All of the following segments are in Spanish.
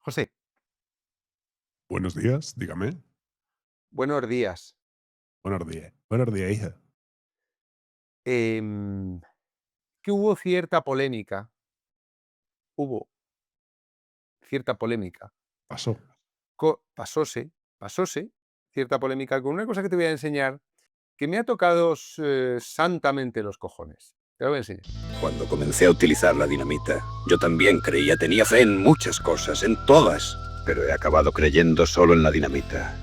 José, Buenos días, dígame. buenos días. Buenos días. Buenos días, hija. Em, que hubo cierta polémica, Pasó. pasóse cierta polémica con una cosa que te voy a enseñar que me ha tocado santamente los cojones. Te lo voy a enseñar. Cuando comencé a utilizar la dinamita, yo también tenía fe en muchas cosas, en todas, pero he acabado creyendo solo en la dinamita.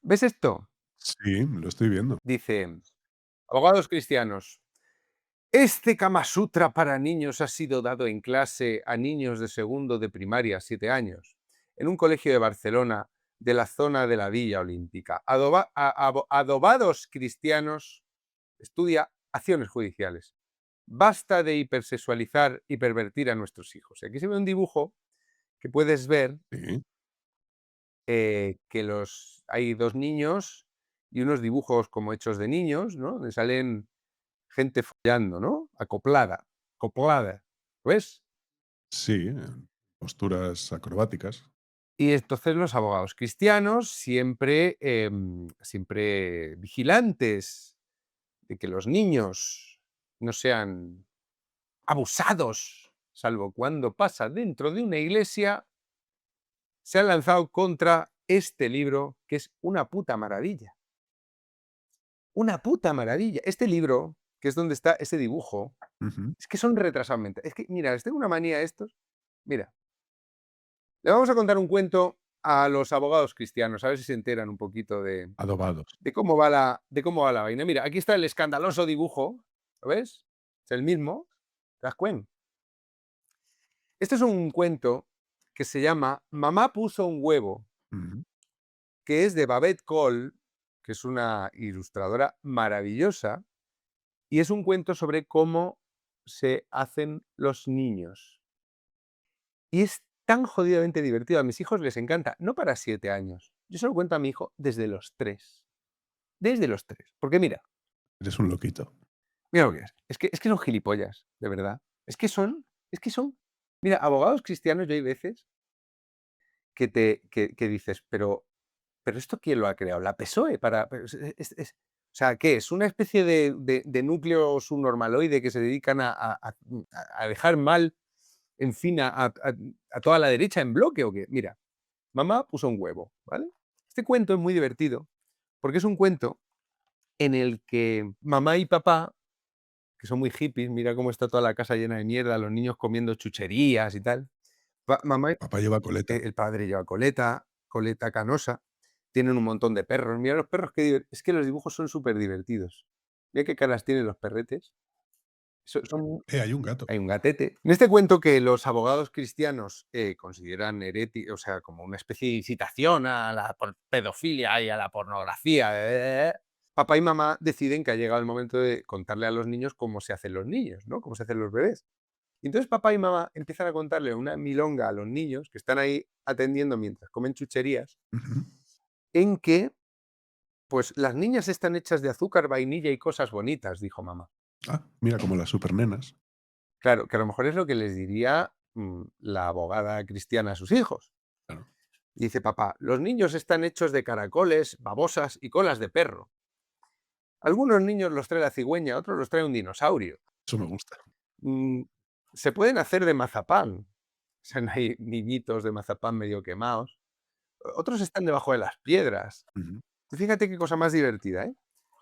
¿Ves esto? Sí, lo estoy viendo. Dice, abogados cristianos, este Kama Sutra para niños ha sido dado en clase a niños de segundo de primaria, 7 años, en un colegio de Barcelona, de la zona de la Villa Olímpica. Adobados cristianos, estudia acciones judiciales. Basta de hipersexualizar y pervertir a nuestros hijos. Aquí se ve un dibujo que puedes ver Sí, que hay dos niños y unos dibujos como hechos de niños, ¿no? Donde salen gente follando, ¿no? Acoplada, ¿ves? sí, posturas acrobáticas. Y entonces los abogados cristianos siempre, siempre vigilantes de que los niños no sean abusados, salvo cuando pasa dentro de una iglesia, se han lanzado contra este libro que es una puta maravilla. Una puta maravilla. Este libro, que es donde está ese dibujo, Ujú. es que son retrasados mentales. Es que, mira, les tengo una manía a estos. Mira, le vamos a contar un cuento a los abogados cristianos, a ver si se enteran un poquito Adobados. de cómo va la vaina. Mira, aquí está el escandaloso dibujo, ¿lo ves? Es el mismo, ¿te das cuenta? Este es un cuento que se llama Mamá puso un huevo, Ujú. que es de Babette Cole, que es una ilustradora maravillosa, y es un cuento sobre cómo se hacen los niños. Y es tan jodidamente divertido. A mis hijos les encanta, no para 7 años. Yo se lo cuento a mi hijo desde los 3. Desde los 3. Porque mira, Eres un loquito. mira lo que es. Es que son gilipollas, de verdad. Es que son mira, abogados cristianos, yo hay veces que dices: "Pero, ¿esto quién lo ha creado? ¿La PSOE?". Pero o sea, ¿qué es? ¿Una especie de núcleo subnormaloide que se dedican a dejar mal, en fin, a toda la derecha en bloque o qué? Mira, mamá puso un huevo, ¿vale? Este cuento es muy divertido, porque es un cuento en el que mamá y papá, que son muy hippies, mira cómo está toda la casa llena de mierda, los niños comiendo chucherías y tal. Mamá Papá lleva coleta. el padre lleva coleta canosa, tienen un montón de perros. Mira los perros, es que los dibujos son súper divertidos. Mira qué caras tienen los perretes. Hay un gato. Hay un gatete. En este cuento que los abogados cristianos consideran herético, o sea, como una especie de incitación a la pedofilia y a la pornografía, papá y mamá deciden que ha llegado el momento de contarle a los niños cómo se hacen los niños, ¿no? Cómo se hacen los bebés. Y entonces papá y mamá empiezan a contarle una milonga a los niños que están ahí atendiendo mientras comen chucherías, Ujú. en que, pues las niñas están hechas de azúcar, vainilla y cosas bonitas, dijo mamá. Ah, mira, como las supernenas. Claro, que a lo mejor es lo que les diría la abogada cristiana a sus hijos. Claro. Y dice papá, los niños están hechos de caracoles, babosas y colas de perro. Algunos niños los trae la cigüeña, otros los trae un dinosaurio. Eso me gusta. Mm, se pueden hacer de mazapán. O sea, hay niñitos de mazapán medio quemados. Otros están debajo de las piedras. Ujú. Tú fíjate qué cosa más divertida, ¿eh?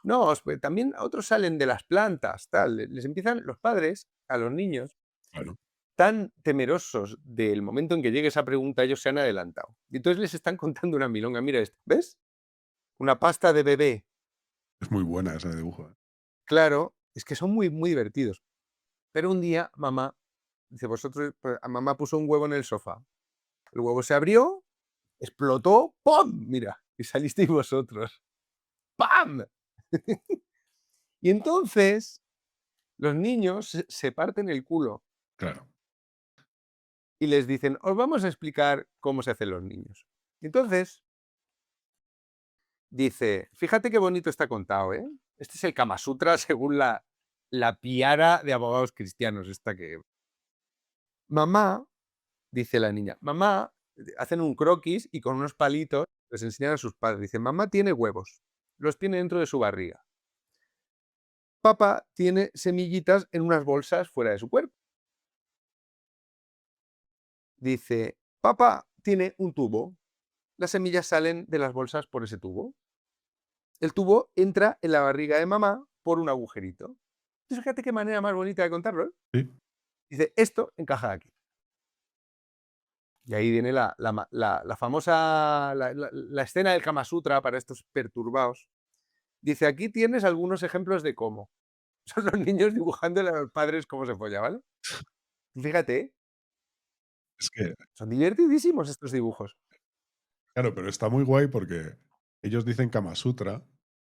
No, también otros salen de las plantas, tal. Les empiezan los padres a los niños Claro. tan temerosos del momento en que llegue esa pregunta, ellos se han adelantado. Y entonces les están contando una milonga. Mira esto, ¿ves? Una pasta de bebé. Es muy buena ese dibujo. Claro, es que son muy, muy divertidos. Pero un día mamá, dice, vosotros, pues, a mamá puso un huevo en el sofá. El huevo se abrió, explotó, ¡pum! Mira, y salisteis vosotros. ¡Pam! Y entonces los niños se parten el culo Claro. y les dicen, os vamos a explicar cómo se hacen los niños. Y entonces dice, fíjate qué bonito está contado, ¿eh? Este es el Kama Sutra según la piara de abogados cristianos, esta que... mamá, dice la niña, mamá, hacen un croquis y con unos palitos les enseñan a sus padres. Dice, mamá tiene huevos, los tiene dentro de su barriga. Papá tiene semillitas en unas bolsas fuera de su cuerpo. Dice, papá tiene un tubo, las semillas salen de las bolsas por ese tubo. El tubo entra en la barriga de mamá por un agujerito. Entonces, fíjate qué manera más bonita de contarlo, ¿eh? Sí. Dice, esto encaja aquí. Y ahí viene la famosa, la escena del Kama Sutra para estos perturbados. Dice, aquí tienes algunos ejemplos de cómo. Son los niños dibujándole a los padres cómo se folla, ¿vale? Fíjate, ¿eh? Es que, Son divertidísimos estos dibujos. claro, pero está muy guay porque ellos dicen Kama Sutra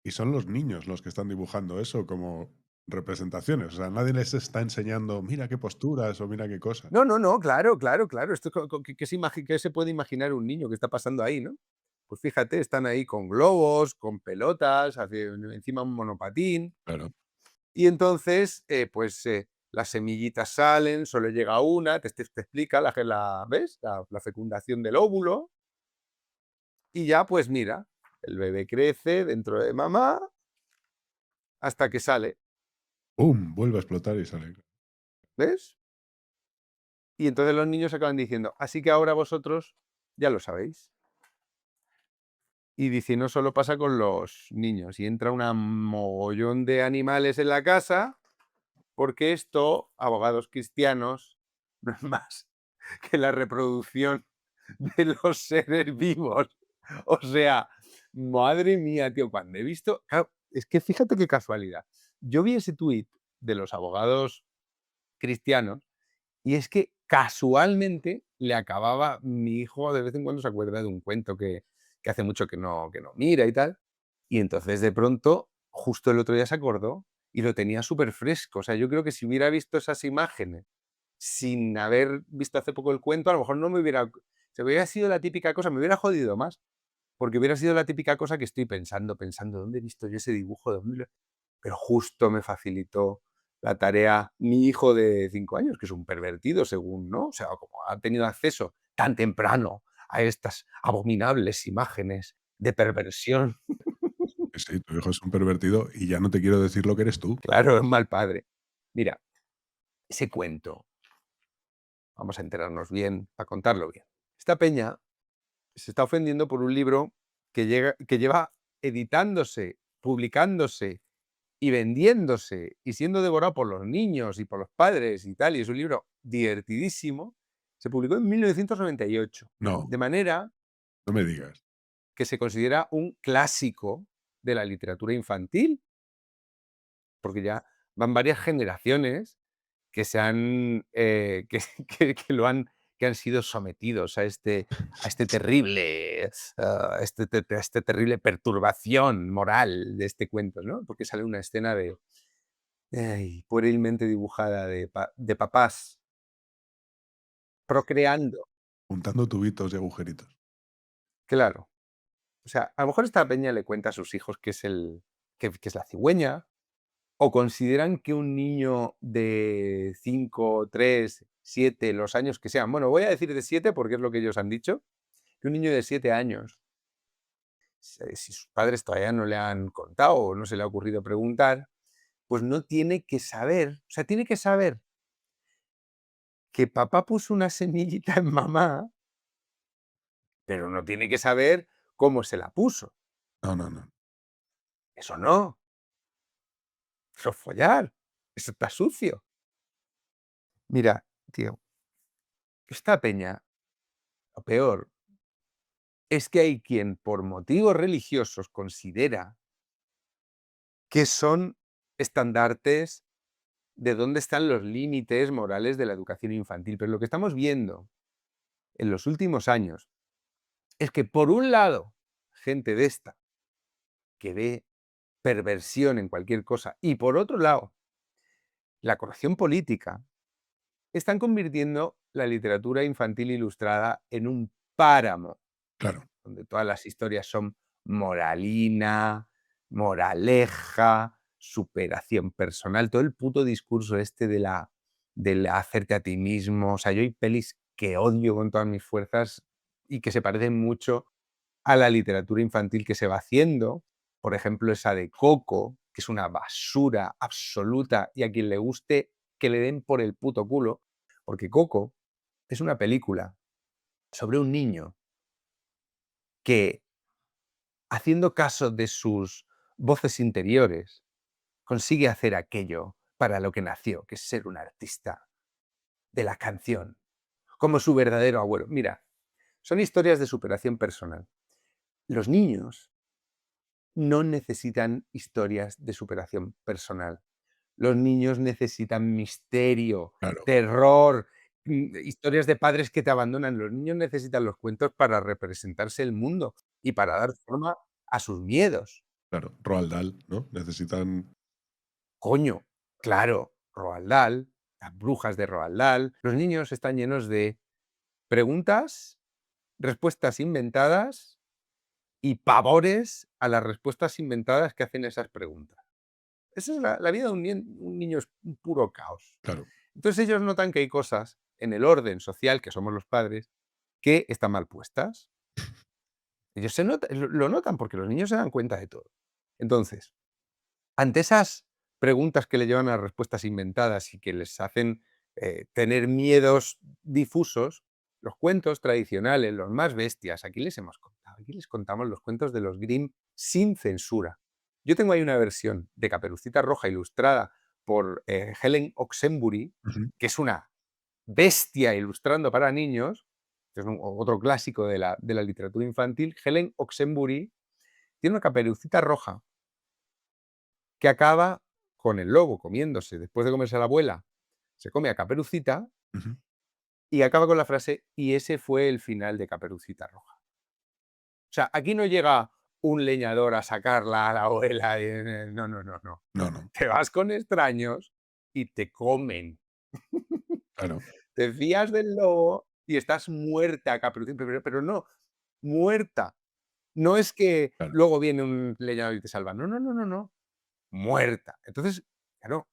y son los niños los que están dibujando eso como representaciones. O sea, nadie les está enseñando, mira qué posturas o mira qué cosas. No, claro. Esto, ¿qué se puede imaginar un niño que está pasando ahí, no? Pues fíjate, están ahí con globos, con pelotas, encima un monopatín. Claro. Y entonces, las semillitas salen, solo llega una, te explica ¿ves? La fecundación del óvulo. Y ya, pues mira, el bebé crece dentro de mamá hasta que sale, ¡Pum! Vuelve a explotar y sale. ¿ves? Y entonces los niños acaban diciendo, así que ahora vosotros ya lo sabéis. Y dice, no solo pasa con los niños, y entra un mogollón de animales en la casa, porque esto, abogados cristianos, no es más que la reproducción de los seres vivos. O sea, madre mía, tío, cuando he visto... Claro, es que fíjate qué casualidad. Yo vi ese tuit de los abogados cristianos y es que casualmente le acababa, mi hijo de vez en cuando se acuerda de un cuento que hace mucho que no mira y tal, y entonces de pronto, justo el otro día se acordó y lo tenía súper fresco. O sea, yo creo que si hubiera visto esas imágenes sin haber visto hace poco el cuento, a lo mejor no me hubiera... Se hubiera sido la típica cosa, me hubiera jodido más, porque hubiera sido la típica cosa que estoy pensando, ¿dónde he visto yo ese dibujo? Pero justo me facilitó la tarea mi hijo de 5 años, que es un pervertido según, ¿no? O sea, como ha tenido acceso tan temprano a estas abominables imágenes de perversión. Sí, tu hijo es un pervertido y ya no te quiero decir lo que eres tú. Claro, es mal padre. Mira, ese cuento, vamos a enterarnos bien, para contarlo bien. Esta peña se está ofendiendo por un libro que lleva editándose, publicándose y vendiéndose y siendo devorado por los niños y por los padres y tal, y es un libro divertidísimo, se publicó en 1998, No, de manera no me digas. que se considera un clásico de la literatura infantil, porque ya van varias generaciones que se han que han sido sometidos a este terrible a este terrible perturbación moral de este cuento, ¿no? Porque sale una escena de puerilmente dibujada de papás procreando, Juntando tubitos y agujeritos. claro. O sea, a lo mejor esta peña le cuenta a sus hijos que es la cigüeña, o consideran que un niño de 5, 3, 7, los años que sean, bueno, voy a decir de 7 porque es lo que ellos han dicho, que un niño de 7 años, si sus padres todavía no le han contado o no se le ha ocurrido preguntar, pues no tiene que saber, o sea, tiene que saber que papá puso una semillita en mamá, pero no tiene que saber cómo se la puso. No, no, no. Eso no, eso es follar, eso está sucio. Mira, tío, esta peña, lo peor, es que hay quien por motivos religiosos considera que son estandartes de dónde están los límites morales de la educación infantil. Pero lo que estamos viendo en los últimos años es que, por un lado, gente de esta que ve perversión en cualquier cosa, y por otro lado, la corrección política, están convirtiendo la literatura infantil ilustrada en un páramo, Claro. donde todas las historias son moralina, moraleja, superación personal, todo el puto discurso este de del hacerte a ti mismo. O sea, yo hay pelis que odio con todas mis fuerzas y que se parecen mucho a la literatura infantil que se va haciendo. Por ejemplo, esa de Coco, que es una basura absoluta y a quien le guste que le den por el puto culo, porque Coco es una película sobre un niño que, haciendo caso de sus voces interiores, consigue hacer aquello para lo que nació, que es ser un artista de la canción, como su verdadero abuelo. Mira, son historias de superación personal. Los niños no necesitan historias de superación personal. Los niños necesitan misterio, Claro, terror, historias de padres que te abandonan. Los niños necesitan los cuentos para representarse el mundo y para dar forma a sus miedos. claro. Roald Dahl, ¿no? Necesitan. Coño, claro, Roald Dahl, las brujas de Roald Dahl. Los niños están llenos de preguntas, respuestas inventadas y pavores a las respuestas inventadas que hacen esas preguntas. Esa es la vida de un niño, es un puro caos. Claro, Entonces ellos notan que hay cosas en el orden social, que somos los padres, que están mal puestas. Ellos lo notan porque los niños se dan cuenta de todo. Entonces, ante esas preguntas que le llevan a respuestas inventadas y que les hacen tener miedos difusos, los cuentos tradicionales, los más bestias, aquí les hemos contado, aquí les contamos los cuentos de los Grimm sin censura. Yo tengo ahí una versión de Caperucita Roja ilustrada por Helen Oxenbury, ujú, que es una bestia ilustrando para niños, que es otro clásico de la literatura infantil. Helen Oxenbury tiene una Caperucita Roja que acaba con el lobo comiéndose, después de comerse a la abuela, se come a Caperucita ujú. y acaba con la frase: "Y ese fue el final de Caperucita Roja". O sea, aquí no llega un leñador a sacarla a la abuela, no, no, no, no. No, no, Te vas con extraños y te comen. claro, Te fías del lobo y estás muerta, Caperucita, pero no, muerta. No es que claro. luego viene un leñador y te salva. No, no, no, no, no. Muerta. Entonces, claro,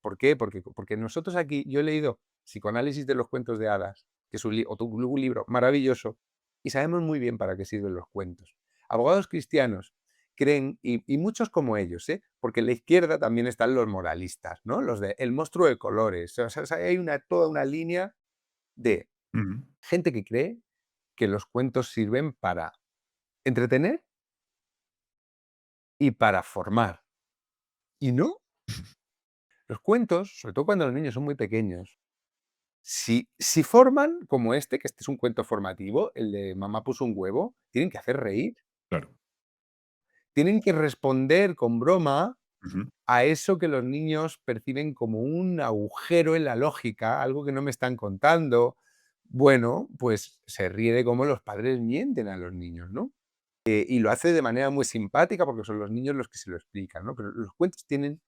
¿por qué? Porque nosotros aquí, yo he leído Psicoanálisis de los cuentos de hadas, que es un libro maravilloso, y sabemos muy bien para qué sirven los cuentos. Abogados cristianos creen, y muchos como ellos, porque en la izquierda también están los moralistas, ¿no? Los de el monstruo de colores. O sea, hay toda una línea de Ujú. gente que cree que los cuentos sirven para entretener y para formar. Y no, los cuentos, sobre todo cuando los niños son muy pequeños, si forman, como que este es un cuento formativo, el de Mamá puso un huevo, tienen que hacer reír, Claro. tienen que responder con broma Ujú. a eso que los niños perciben como un agujero en la lógica, algo que no me están contando. Bueno, pues se ríe de cómo los padres mienten a los niños, ¿no? Y lo hace de manera muy simpática porque son los niños los que se lo explican, ¿no? Pero los cuentos tienen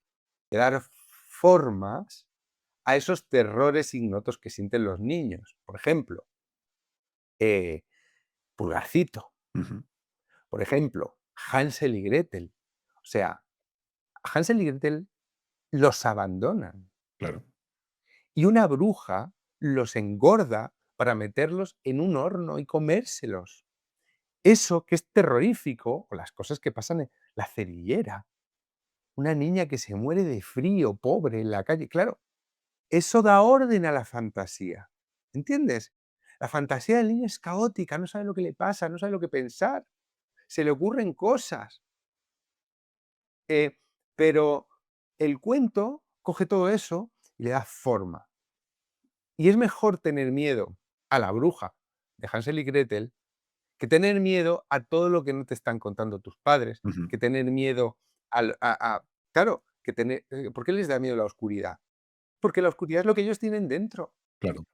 que dar formas a esos terrores ignotos que sienten los niños. Por ejemplo, eh, Pulgarcito, Ujú. por ejemplo, Hansel y Gretel. O sea, Hansel y Gretel los abandonan Claro. y una bruja los engorda para meterlos en un horno y comérselos. Eso que es terrorífico, o las cosas que pasan en la cerillera, una niña que se muere de frío, pobre, en la calle. Claro, eso da orden a la fantasía, ¿entiendes? La fantasía del niño es caótica, no sabe lo que le pasa, no sabe lo que pensar, se le ocurren cosas. Pero el cuento coge todo eso y le da forma. Y es mejor tener miedo a la bruja de Hansel y Gretel que tener miedo a todo lo que no te están contando tus padres, Ujú. que tener miedo claro, ¿por qué les da miedo la oscuridad? Porque la oscuridad es lo que ellos tienen dentro. Claro.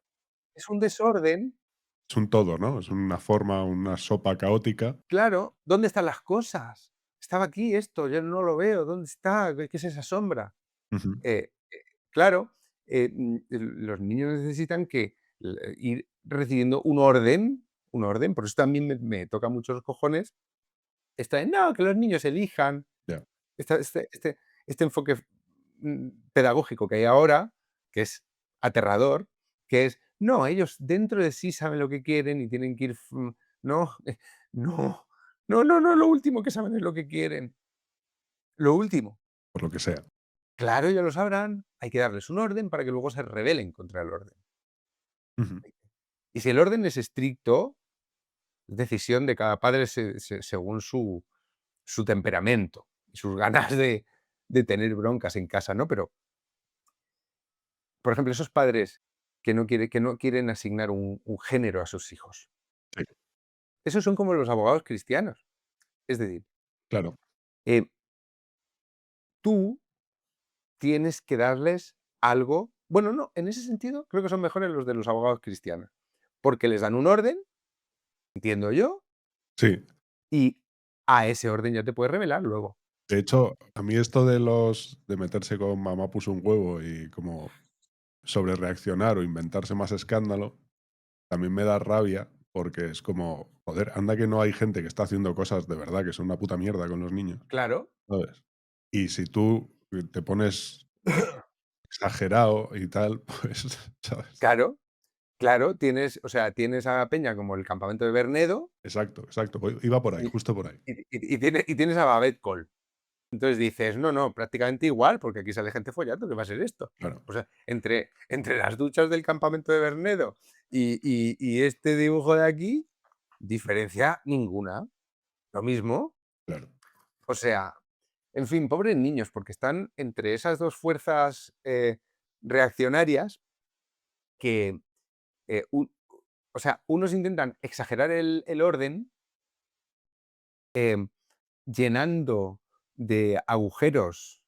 Es un desorden. Es un todo, ¿no? Es una forma, una sopa caótica. Claro, ¿dónde están las cosas? Estaba aquí esto, yo no lo veo, ¿dónde está? ¿Qué es esa sombra? Ujú. Claro, los niños necesitan ir recibiendo un orden, por eso también me toca mucho los cojones, no, que los niños elijan, Ya. esta este enfoque, pedagógico que hay ahora, que es aterrador, que es, no, ellos dentro de sí saben lo que quieren y tienen que ir, no, no, no, lo último que saben es lo que quieren. Lo último. Por lo que sea. Claro, ellos lo sabrán, hay que darles un orden para que luego se rebelen contra el orden. Ujú. Y si el orden es estricto, es decisión de cada padre según su temperamento y sus ganas de tener broncas en casa, ¿no? Pero, por ejemplo, esos padres que no quieren asignar un género a sus hijos, Sí, esos son como los abogados cristianos. Es decir, claro. eh, tú tienes que darles algo. Bueno, no, en ese sentido creo que son mejores los de los abogados cristianos, porque les dan un orden, entiendo yo, Sí. y a ese orden ya te puedes revelar luego. De hecho, a mí esto de meterse con mamá puso un huevo y como sobrereaccionar o inventarse más escándalo, también me da rabia porque es como, joder, anda que no hay gente que está haciendo cosas de verdad que son una puta mierda con los niños, Claro, ¿sabes? Y si tú te pones exagerado y tal, pues, ¿sabes? claro, claro, tienes, o sea, tienes a Peña como el campamento de Bernedo Exacto, exacto. Iba por ahí, y, justo por ahí. tienes a Babette Cole. Entonces dices, no, no, prácticamente igual, porque aquí sale gente follando, ¿qué va a ser esto? Claro, O sea, entre las duchas del campamento de Bernedo y este dibujo de aquí, diferencia ninguna. Lo mismo. claro. O sea, en fin, pobres niños, porque están entre esas dos fuerzas reaccionarias que, o sea, unos intentan exagerar el orden, em, llenando de agujeros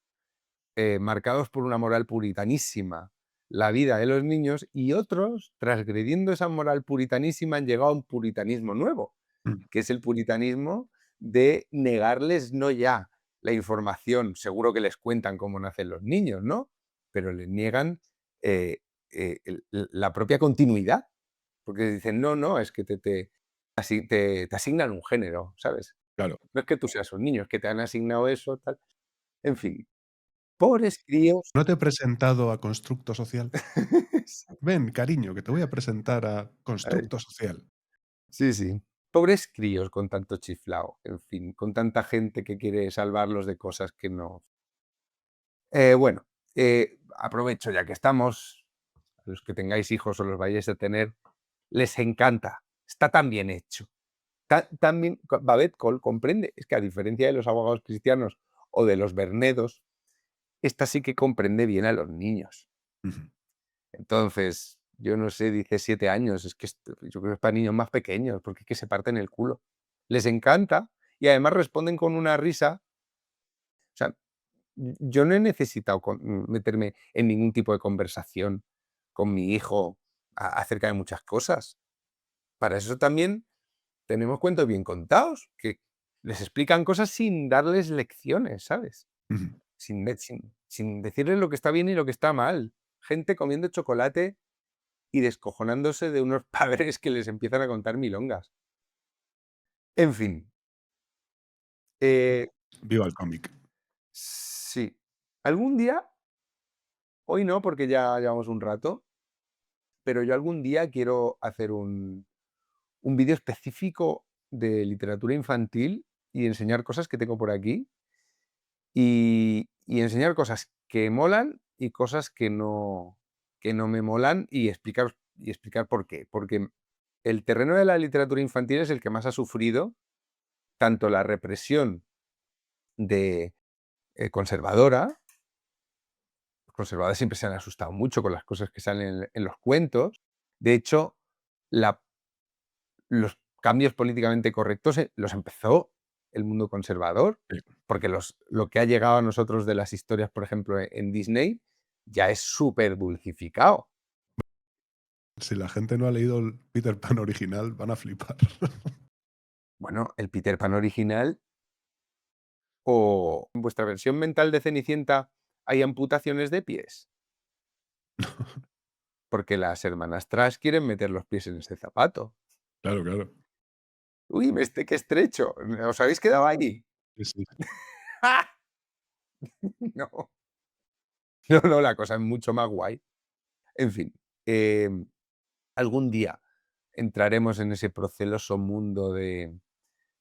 marcados por una moral puritanísima la vida de los niños, y otros, transgrediendo esa moral puritanísima, han llegado a un puritanismo nuevo, Mm, que es el puritanismo de negarles no ya la información, seguro que les cuentan cómo nacen los niños, ¿no? Pero les niegan la propia continuidad, porque dicen, no, no, es que te asignan un género, ¿sabes? claro. No es que tú seas un niño, es que te han asignado eso, tal. En fin, pobres críos. ¿No te he presentado a Constructo Social? Ven, cariño, que te voy a presentar a Ay, Constructo Social. sí, sí. Pobres críos con tanto chiflao, en fin, con tanta gente que quiere salvarlos de cosas que no. Bueno, aprovecho ya que estamos, a los que tengáis hijos o los vayáis a tener, les encanta, está tan bien hecho. También Babette Cole comprende, es que a diferencia de los abogados cristianos o de los Bernedos, esta sí que comprende bien a los niños. Ujú. Entonces, yo no sé, dice 7 años, es que yo creo que es para niños más pequeños, porque es que se parten el culo. Les encanta y además responden con una risa. O sea, yo no he necesitado meterme en ningún tipo de conversación con mi hijo acerca de muchas cosas. Para eso también tenemos cuentos bien contados, que les explican cosas sin darles lecciones, ¿sabes? Ujú. Sin decirles lo que está bien y lo que está mal. Gente comiendo chocolate y descojonándose de unos padres que les empiezan a contar milongas. En fin, eh, Viva el cómic. sí. Algún día, hoy no, porque ya llevamos un rato, pero yo algún día quiero hacer un vídeo específico de literatura infantil y enseñar cosas que tengo por aquí y enseñar cosas que molan y cosas que no me molan y explicar por qué. Porque el terreno de la literatura infantil es el que más ha sufrido tanto la represión de conservadora. Los conservadores siempre se han asustado mucho con las cosas que salen en los cuentos. De hecho, la los cambios políticamente correctos, los empezó el mundo conservador, Sí. porque lo que ha llegado a nosotros de las historias, por ejemplo, en Disney, ya es súper dulcificado. Si la gente no ha leído el Peter Pan original, van a flipar. Bueno, el Peter Pan original o en vuestra versión mental de Cenicienta hay amputaciones de pies, porque las hermanas Trash quieren meter los pies en ese zapato. Claro, claro. Uy, qué estrecho. ¿Os habéis quedado ahí? Sí, sí. No, no, no, la cosa es mucho más guay. En fin, algún día entraremos en ese proceloso mundo de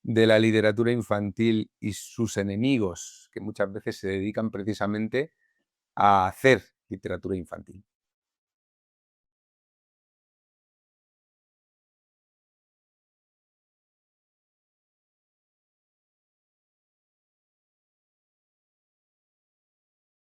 la literatura infantil y sus enemigos, que muchas veces se dedican precisamente a hacer literatura infantil.